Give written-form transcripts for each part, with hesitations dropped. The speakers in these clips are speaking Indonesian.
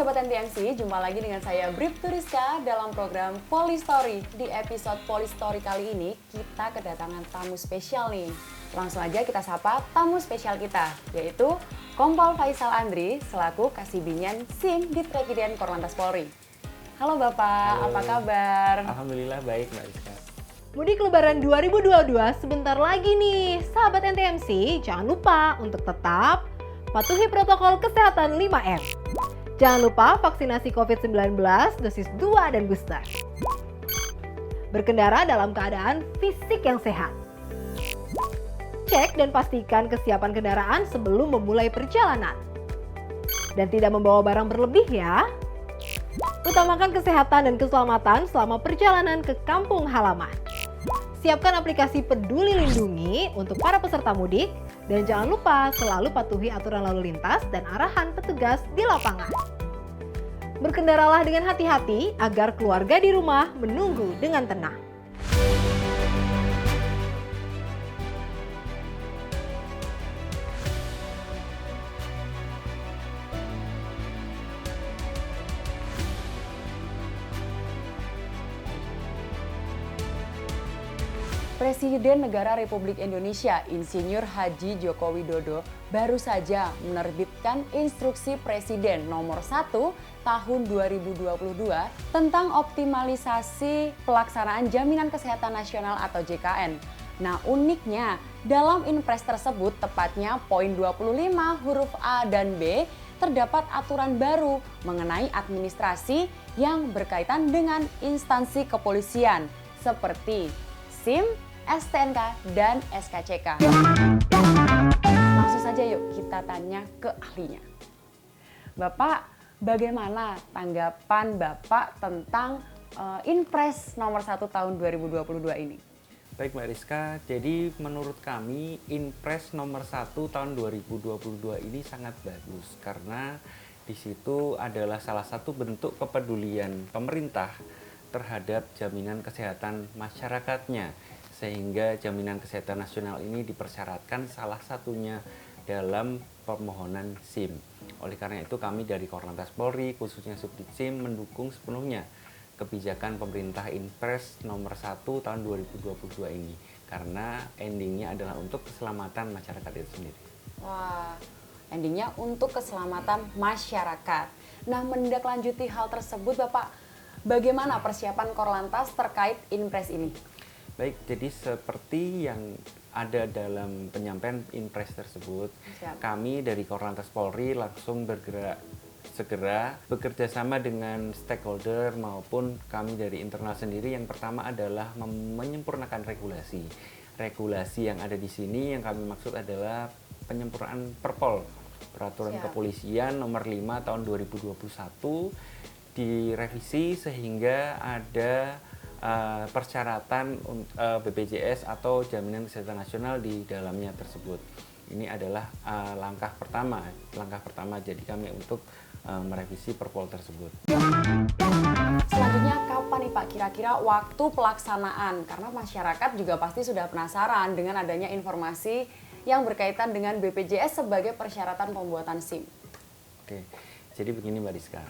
Sobat NTMC, jumpa lagi dengan saya Bribtu Rizka dalam program Polistory. Di episode Polistory kali ini kita kedatangan tamu spesial nih. Langsung aja kita sapa tamu spesial kita, yaitu Kompol Faisal Andri selaku Kasibinyen SIM di Trekiden Korlantas Polri. Halo Bapak, Halo. apa kabar? Alhamdulillah baik Mbak Rizka. Mudik Lebaran 2022 sebentar lagi nih. Sahabat NTMC, jangan lupa untuk tetap patuhi protokol kesehatan 5M. Jangan lupa vaksinasi COVID-19 dosis 2 dan booster. Berkendara dalam keadaan fisik yang sehat. Cek dan pastikan kesiapan kendaraan sebelum memulai perjalanan. Dan tidak membawa barang berlebih ya. Utamakan kesehatan dan keselamatan selama perjalanan ke kampung halaman. Siapkan aplikasi Peduli Lindungi untuk para peserta mudik dan jangan lupa selalu patuhi aturan lalu lintas dan arahan petugas di lapangan. Berkendaralah dengan hati-hati agar keluarga di rumah menunggu dengan tenang. Presiden Negara Republik Indonesia Insinyur Haji Joko Widodo baru saja menerbitkan Instruksi Presiden Nomor 1 Tahun 2022 tentang optimalisasi pelaksanaan Jaminan Kesehatan Nasional atau JKN. Nah, uniknya dalam Inpres tersebut, tepatnya poin 25 huruf A dan B, terdapat aturan baru mengenai administrasi yang berkaitan dengan instansi kepolisian seperti SIM, STNK, dan SKCK. Langsung saja yuk kita tanya ke ahlinya. Bapak, bagaimana tanggapan Bapak tentang Inpres nomor 1 tahun 2022 ini? Baik Mbak Rizka, jadi menurut kami Inpres nomor 1 tahun 2022 ini sangat bagus karena di situ adalah salah satu bentuk kepedulian pemerintah terhadap jaminan kesehatan masyarakatnya, sehingga jaminan kesehatan nasional ini dipersyaratkan salah satunya dalam permohonan SIM. Oleh karena itu kami dari Korlantas Polri khususnya Subdit SIM mendukung sepenuhnya kebijakan pemerintah Inpres nomor 1 tahun 2022 ini karena endingnya adalah untuk keselamatan masyarakat itu sendiri. Wah, endingnya untuk keselamatan masyarakat. Nah, menindaklanjuti hal tersebut Bapak, bagaimana persiapan Korlantas terkait Inpres ini? Baik, jadi seperti yang ada dalam penyampaian Inpres tersebut, kami dari Korlantas Polri langsung segera bekerja sama dengan stakeholder maupun kami dari internal sendiri. Yang pertama adalah menyempurnakan regulasi. Regulasi yang ada di sini yang kami maksud adalah penyempurnaan Perpol, Peraturan Kepolisian nomor 5 tahun 2021 direvisi sehingga ada persyaratan BPJS atau Jaminan Kesehatan Nasional di dalamnya tersebut. Ini adalah langkah pertama. Jadi kami untuk merevisi Perpol tersebut. Selanjutnya kapan nih Pak kira-kira waktu pelaksanaan? Karena masyarakat juga pasti sudah penasaran dengan adanya informasi yang berkaitan dengan BPJS sebagai persyaratan pembuatan SIM. Oke, jadi begini Mbak Rizka.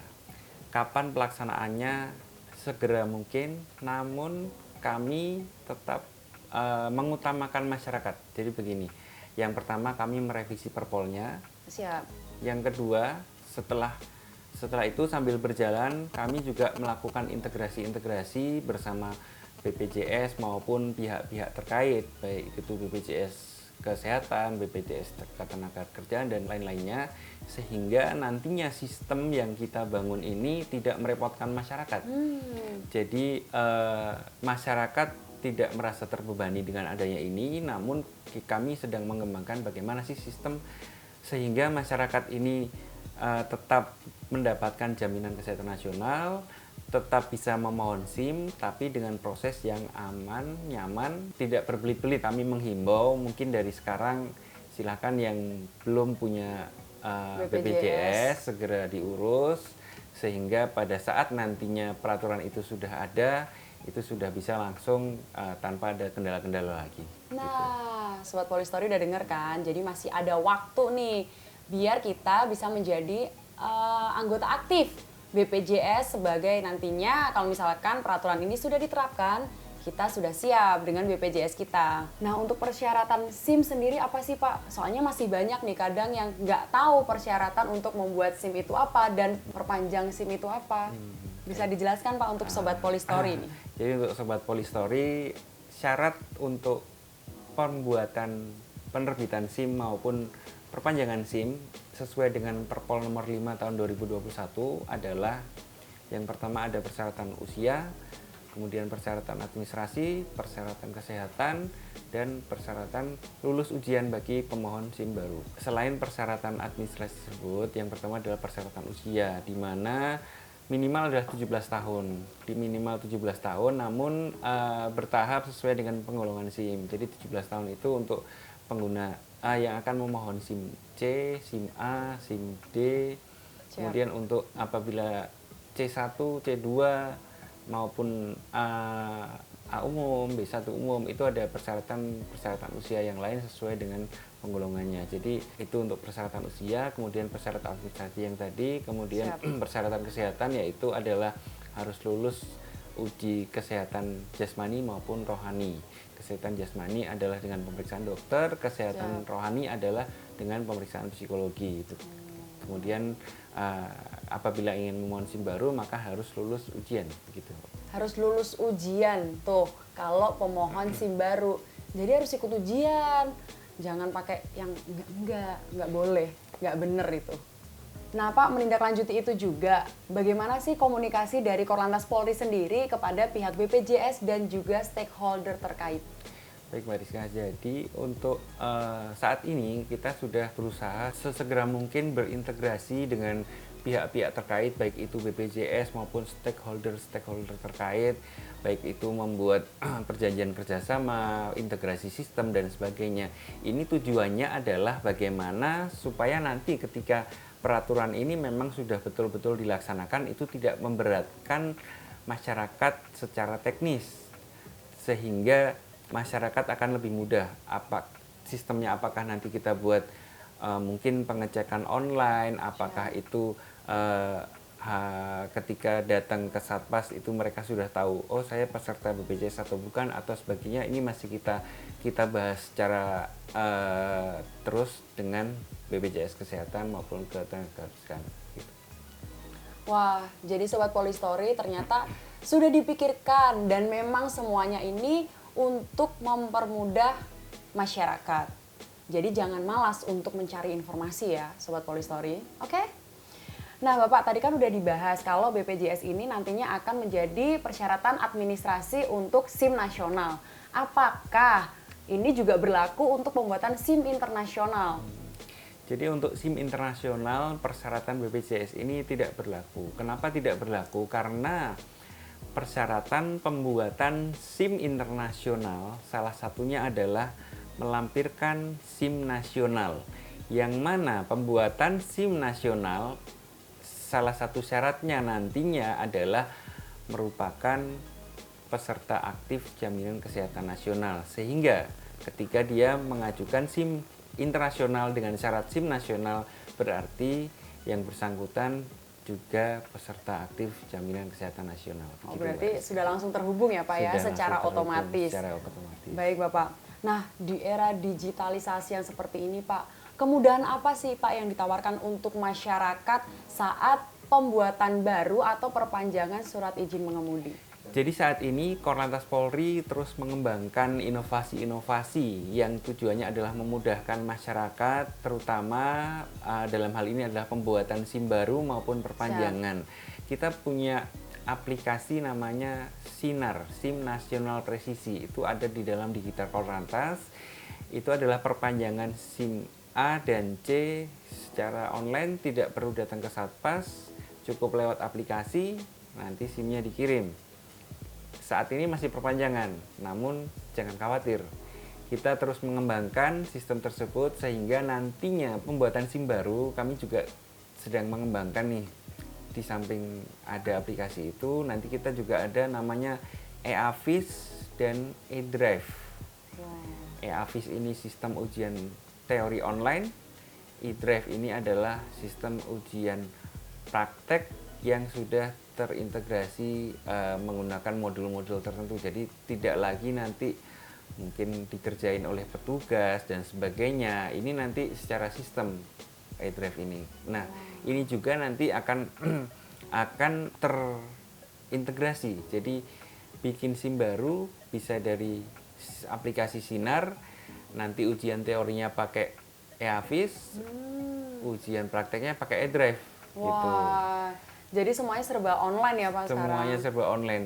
Kapan pelaksanaannya? Segera mungkin, namun kami tetap mengutamakan masyarakat. Jadi begini, yang pertama kami merevisi Perpolnya. Siap. Yang kedua, setelah itu sambil berjalan kami juga melakukan integrasi bersama BPJS maupun pihak-pihak terkait, baik itu BPJS Kesehatan, BPJS Ketenagakerjaan dan lain-lainnya, sehingga nantinya sistem yang kita bangun ini tidak merepotkan masyarakat. Jadi masyarakat tidak merasa terbebani dengan adanya ini, namun kami sedang mengembangkan bagaimana sih sistem sehingga masyarakat ini tetap mendapatkan jaminan kesehatan nasional, tetap bisa memohon SIM, tapi dengan proses yang aman, nyaman, tidak berbelit-belit. Kami menghimbau mungkin dari sekarang silakan yang belum punya BPJS segera diurus, sehingga pada saat nantinya peraturan itu sudah ada, itu sudah bisa langsung tanpa ada kendala-kendala lagi. Nah, Sobat Polistory udah denger kan, jadi masih ada waktu nih biar kita bisa menjadi anggota aktif BPJS sebagai nantinya kalau misalkan peraturan ini sudah diterapkan, kita sudah siap dengan BPJS kita. Nah, untuk persyaratan SIM sendiri apa sih Pak? Soalnya masih banyak nih kadang yang nggak tahu persyaratan untuk membuat SIM itu apa dan perpanjang SIM itu apa. Bisa dijelaskan Pak untuk Sobat Polistory nih? Jadi untuk Sobat Polistory, syarat untuk pembuatan penerbitan SIM maupun perpanjangan SIM sesuai dengan Perpol nomor 5 tahun 2021 adalah yang pertama ada persyaratan usia, kemudian persyaratan administrasi, persyaratan kesehatan, dan persyaratan lulus ujian bagi pemohon SIM baru. Selain persyaratan administrasi tersebut, yang pertama adalah persyaratan usia, di mana minimal adalah 17 tahun. Di minimal 17 tahun, namun bertahap sesuai dengan penggolongan SIM. Jadi 17 tahun itu untuk pengguna yang akan memohon SIM C, SIM A, SIM D. Kemudian untuk apabila C1, C2 maupun A umum, B1 umum itu ada persyaratan usia yang lain sesuai dengan penggolongannya. Jadi itu untuk persyaratan usia, kemudian persyaratan administrasi yang tadi, kemudian persyaratan kesehatan yaitu adalah harus lulus uji kesehatan jasmani maupun rohani. Kesehatan jasmani adalah dengan pemeriksaan dokter, kesehatan rohani adalah dengan pemeriksaan psikologi. Kemudian apabila ingin memohon SIM baru maka harus lulus ujian gitu. Harus lulus ujian tuh kalau pemohon SIM baru. Jadi harus ikut ujian. Jangan pakai yang enggak boleh, enggak bener itu. Nah Pak, menindaklanjuti itu juga, bagaimana sih komunikasi dari Korlantas Polri sendiri kepada pihak BPJS dan juga stakeholder terkait? Baik Mbak Rizka, jadi untuk saat ini kita sudah berusaha sesegera mungkin berintegrasi dengan pihak-pihak terkait, baik itu BPJS maupun stakeholder terkait, baik itu membuat perjanjian kerjasama, integrasi sistem dan sebagainya. Ini tujuannya adalah bagaimana supaya nanti ketika peraturan ini memang sudah betul-betul dilaksanakan, itu tidak memberatkan masyarakat secara teknis, sehingga masyarakat akan lebih mudah. Sistemnya apakah nanti kita buat mungkin pengecekan online, apakah itu ketika datang ke Satpas itu mereka sudah tahu, oh saya peserta BPJS atau bukan atau sebagainya. Ini masih kita bahas secara terus dengan BPJS Kesehatan maupun Ketenagakerjaan. Gitu. Wah, jadi Sobat Polistory ternyata sudah dipikirkan dan memang semuanya ini untuk mempermudah masyarakat. Jadi jangan malas untuk mencari informasi ya Sobat Polistory, oke? Nah Bapak tadi kan udah dibahas kalau BPJS ini nantinya akan menjadi persyaratan administrasi untuk SIM nasional. Apakah ini juga berlaku untuk pembuatan SIM internasional? Jadi untuk SIM internasional persyaratan BPJS ini tidak berlaku. Kenapa tidak berlaku? Karena persyaratan pembuatan SIM internasional salah satunya adalah melampirkan SIM nasional. Yang mana pembuatan SIM nasional salah satu syaratnya nantinya adalah merupakan peserta aktif jaminan kesehatan nasional. Sehingga ketika dia mengajukan SIM internasional dengan syarat SIM nasional berarti yang bersangkutan juga peserta aktif jaminan kesehatan nasional. Oh, berarti sudah langsung terhubung ya Pak ya secara otomatis. Baik Bapak. Nah di era digitalisasi yang seperti ini Pak, kemudahan apa sih Pak yang ditawarkan untuk masyarakat saat pembuatan baru atau perpanjangan surat izin mengemudi? Jadi saat ini Korlantas Polri terus mengembangkan inovasi-inovasi yang tujuannya adalah memudahkan masyarakat, terutama dalam hal ini adalah pembuatan SIM baru maupun perpanjangan. Kita punya aplikasi namanya Sinar, SIM Nasional Presisi. Itu ada di dalam digital Korlantas. Itu adalah perpanjangan SIM A dan C secara online, tidak perlu datang ke Satpas, cukup lewat aplikasi, nanti SIM-nya dikirim. Saat ini masih perpanjangan, namun jangan khawatir. Kita terus mengembangkan sistem tersebut sehingga nantinya pembuatan SIM baru kami juga sedang mengembangkan nih. Di samping ada aplikasi itu, nanti kita juga ada namanya e-Avis dan e-Drive. E-Avis ini sistem ujian teori online, e-Drive ini adalah sistem ujian praktek yang sudah terintegrasi menggunakan modul-modul tertentu. Jadi tidak lagi nanti mungkin dikerjain oleh petugas dan sebagainya. Ini nanti secara sistem iDrive ini. Nah, ini juga nanti akan akan terintegrasi. Jadi bikin SIM baru bisa dari aplikasi Sinar, nanti ujian teorinya pakai eAFIS, ujian prakteknya pakai iDrive. Gitu. Jadi semuanya serba online ya Pak sekarang? Semuanya serba online.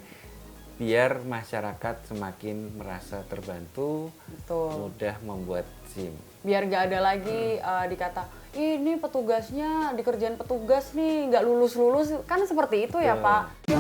Biar masyarakat semakin merasa terbantu, Betul. mudah membuat SIM. Biar gak ada lagi dikata, ini petugasnya dikerjain petugas nih, nggak lulus-lulus, kan seperti itu ya Pak?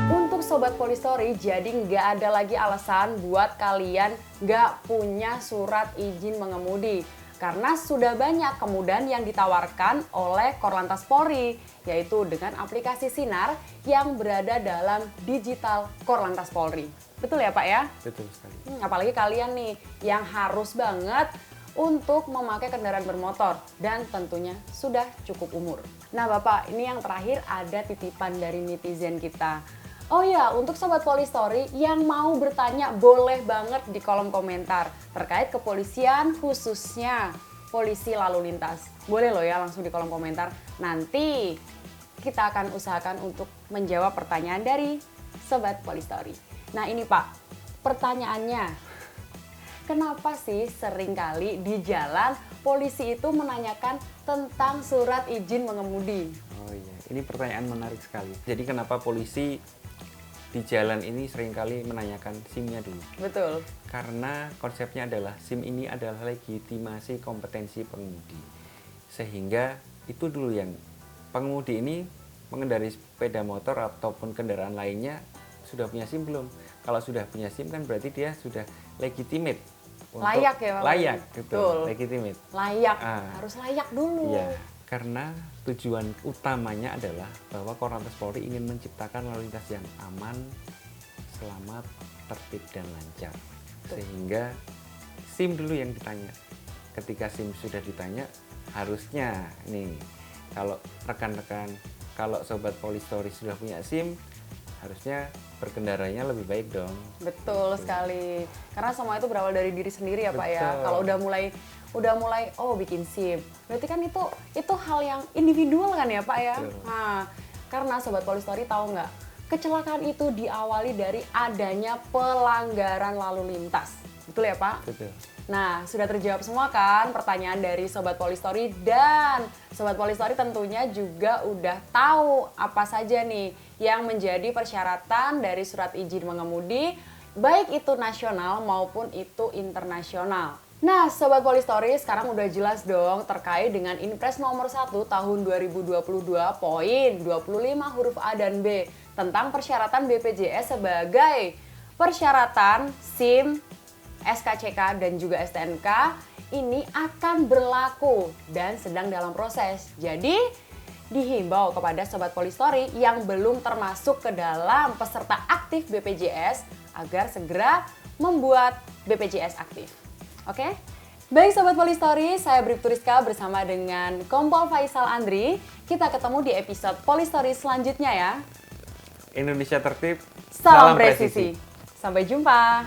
Untuk Sobat Polistory, jadi nggak ada lagi alasan buat kalian nggak punya surat izin mengemudi. Karena sudah banyak kemudahan yang ditawarkan oleh Korlantas Polri, yaitu dengan aplikasi Sinar yang berada dalam digital Korlantas Polri. Betul ya Pak ya? Betul sekali. Apalagi kalian nih yang harus banget untuk memakai kendaraan bermotor dan tentunya sudah cukup umur. Nah Bapak, ini yang terakhir ada titipan dari netizen kita. Oh ya, untuk Sobat Polistory yang mau bertanya boleh banget di kolom komentar terkait kepolisian khususnya polisi lalu lintas. Boleh loh ya langsung di kolom komentar. Nanti kita akan usahakan untuk menjawab pertanyaan dari Sobat Polistory. Nah ini Pak, pertanyaannya. Kenapa sih seringkali di jalan polisi itu menanyakan tentang surat izin mengemudi? Oh iya, ini pertanyaan menarik sekali. Jadi kenapa polisi di jalan ini seringkali menanyakan SIM-nya dulu? Betul. Karena konsepnya adalah SIM ini adalah legitimasi kompetensi pengemudi. Sehingga itu dulu yang pengemudi ini mengendarai sepeda motor ataupun kendaraan lainnya sudah punya SIM belum? Kalau sudah punya SIM kan berarti dia sudah legitimate. Layak ya Pak? Layak, gitu. Betul. Legitimate. Layak, harus layak dulu. Iya, karena tujuan utamanya adalah bahwa Korlantas Polri ingin menciptakan lalu lintas yang aman, selamat, tertib, dan lancar. Sehingga SIM dulu yang ditanya. Ketika SIM sudah ditanya, harusnya nih, kalau rekan-rekan, kalau Sobat Polistory sudah punya SIM, harusnya berkendaranya lebih baik dong. Betul sekali. Karena semua itu berawal dari diri sendiri ya Pak ya. Betul. Kalau udah mulai bikin SIM. Berarti kan itu hal yang individual kan ya Pak ya. Betul. Nah, karena Sobat Polistory tahu nggak? Kecelakaan itu diawali dari adanya pelanggaran lalu lintas. Betul ya Pak? Betul. Nah, sudah terjawab semua kan pertanyaan dari Sobat Polistory, dan Sobat Polistory tentunya juga udah tahu apa saja nih yang menjadi persyaratan dari surat izin mengemudi, baik itu nasional maupun itu internasional. Nah, Sobat Polistory sekarang udah jelas dong terkait dengan Inpres nomor 1 tahun 2022 poin 25 huruf A dan B tentang persyaratan BPJS sebagai persyaratan SIM, SKCK dan juga STNK ini akan berlaku dan sedang dalam proses. Jadi dihimbau kepada Sobat Polistory yang belum termasuk ke dalam peserta aktif BPJS agar segera membuat BPJS aktif. Oke? Baik Sobat Polistory, saya Bribtu Rizka bersama dengan Kompol Faisal Andri. Kita ketemu di episode Polistory selanjutnya ya. Indonesia tertib, Salam presisi. Sampai jumpa.